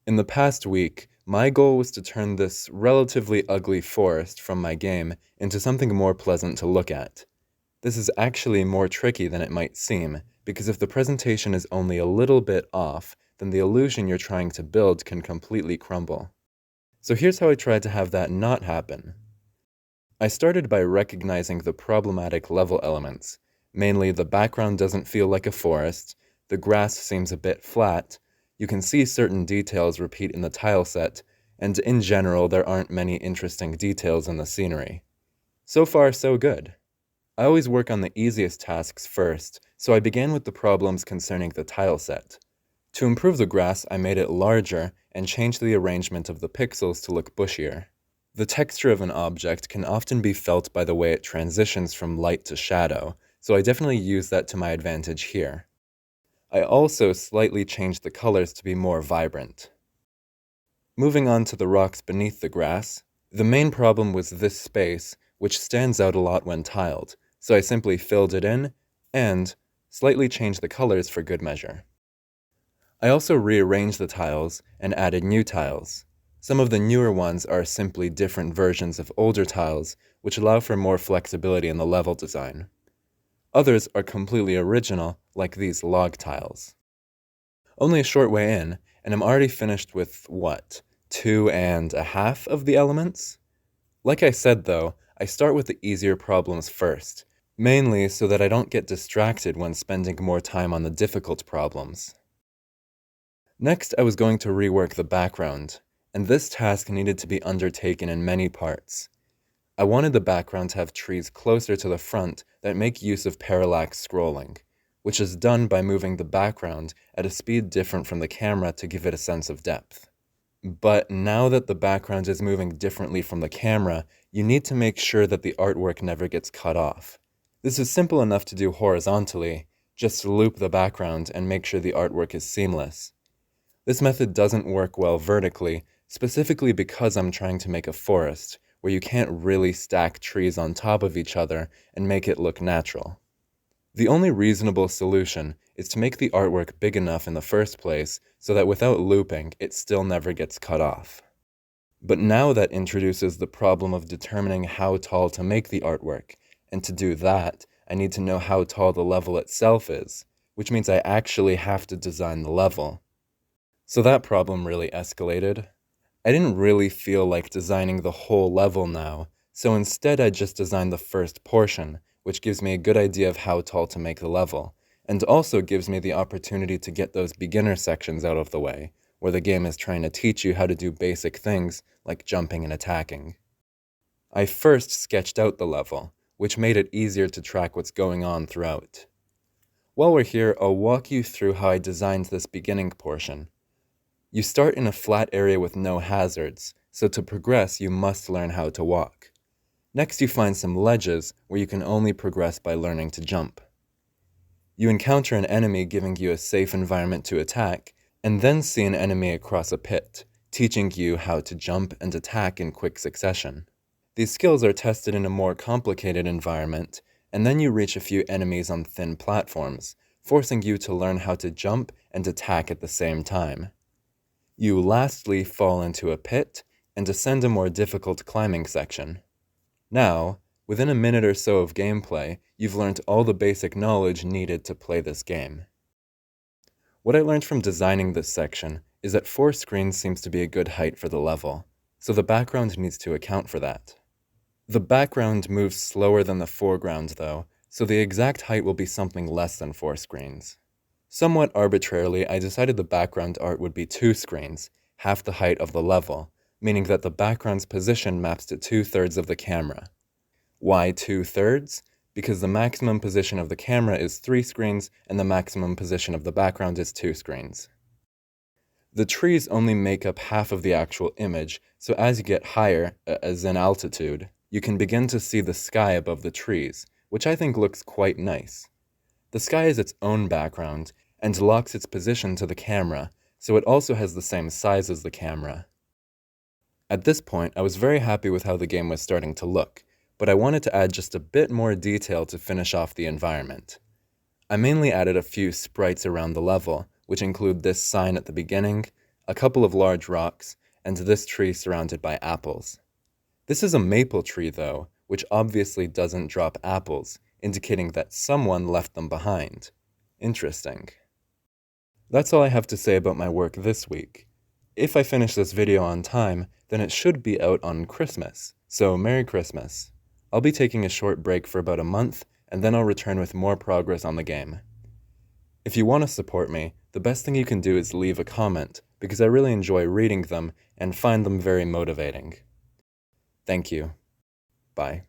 In the past week, my goal was to turn this relatively ugly forest from my game into something more pleasant to look at. This is actually more tricky than it might seem, because if the presentation is only a little bit off, then the illusion you're trying to build can completely crumble. So here's how I tried to have that not happen. I started by recognizing the problematic level elements. Mainly, the background doesn't feel like a forest, the grass seems a bit flat, you can see certain details repeat in the tile set, and in general there aren't many interesting details in the scenery. So far, so good. I always work on the easiest tasks first, so I began with the problems concerning the tile set. To improve the grass, I made it larger and changed the arrangement of the pixels to look bushier. The texture of an object can often be felt by the way it transitions from light to shadow, so I definitely use that to my advantage here. I also slightly changed the colors to be more vibrant. Moving on to the rocks beneath the grass, the main problem was this space, which stands out a lot when tiled, so I simply filled it in and slightly changed the colors for good measure. I also rearranged the tiles and added new tiles. Some of the newer ones are simply different versions of older tiles, which allow for more flexibility in the level design. Others are completely original, like these log tiles. Only a short way in, and I'm already finished with, 2.5 of the elements? Like I said though, I start with the easier problems first, mainly so that I don't get distracted when spending more time on the difficult problems. Next, I was going to rework the background, and this task needed to be undertaken in many parts. I wanted the background to have trees closer to the front that make use of parallax scrolling, which is done by moving the background at a speed different from the camera to give it a sense of depth. But now that the background is moving differently from the camera, you need to make sure that the artwork never gets cut off. This is simple enough to do horizontally, just loop the background and make sure the artwork is seamless. This method doesn't work well vertically, specifically because I'm trying to make a forest, where you can't really stack trees on top of each other and make it look natural. The only reasonable solution is to make the artwork big enough in the first place so that without looping, it still never gets cut off. But now that introduces the problem of determining how tall to make the artwork, and to do that, I need to know how tall the level itself is, which means I actually have to design the level. So that problem really escalated. I didn't really feel like designing the whole level now, so instead I just designed the first portion, which gives me a good idea of how tall to make the level, and also gives me the opportunity to get those beginner sections out of the way, where the game is trying to teach you how to do basic things like jumping and attacking. I first sketched out the level, which made it easier to track what's going on throughout. While we're here, I'll walk you through how I designed this beginning portion. You start in a flat area with no hazards, so to progress you must learn how to walk. Next you find some ledges where you can only progress by learning to jump. You encounter an enemy giving you a safe environment to attack, and then see an enemy across a pit, teaching you how to jump and attack in quick succession. These skills are tested in a more complicated environment, and then you reach a few enemies on thin platforms, forcing you to learn how to jump and attack at the same time. You lastly fall into a pit and ascend a more difficult climbing section. Now, within a minute or so of gameplay, you've learned all the basic knowledge needed to play this game. What I learned from designing this section is that 4 screens seems to be a good height for the level, so the background needs to account for that. The background moves slower than the foreground though, so the exact height will be something less than 4 screens. Somewhat arbitrarily, I decided the background art would be 2 screens, half the height of the level, meaning that the background's position maps to 2/3 of the camera. Why 2/3? Because the maximum position of the camera is 3 screens and the maximum position of the background is 2 screens. The trees only make up half of the actual image, so as you get higher, as in altitude, you can begin to see the sky above the trees, which I think looks quite nice. The sky is its own background, and locks its position to the camera, so it also has the same size as the camera. At this point, I was very happy with how the game was starting to look, but I wanted to add just a bit more detail to finish off the environment. I mainly added a few sprites around the level, which include this sign at the beginning, a couple of large rocks, and this tree surrounded by apples. This is a maple tree, though, which obviously doesn't drop apples, indicating that someone left them behind. Interesting. That's all I have to say about my work this week. If I finish this video on time, then it should be out on Christmas, so Merry Christmas. I'll be taking a short break for about a month, and then I'll return with more progress on the game. If you want to support me, the best thing you can do is leave a comment, because I really enjoy reading them and find them very motivating. Thank you. Bye.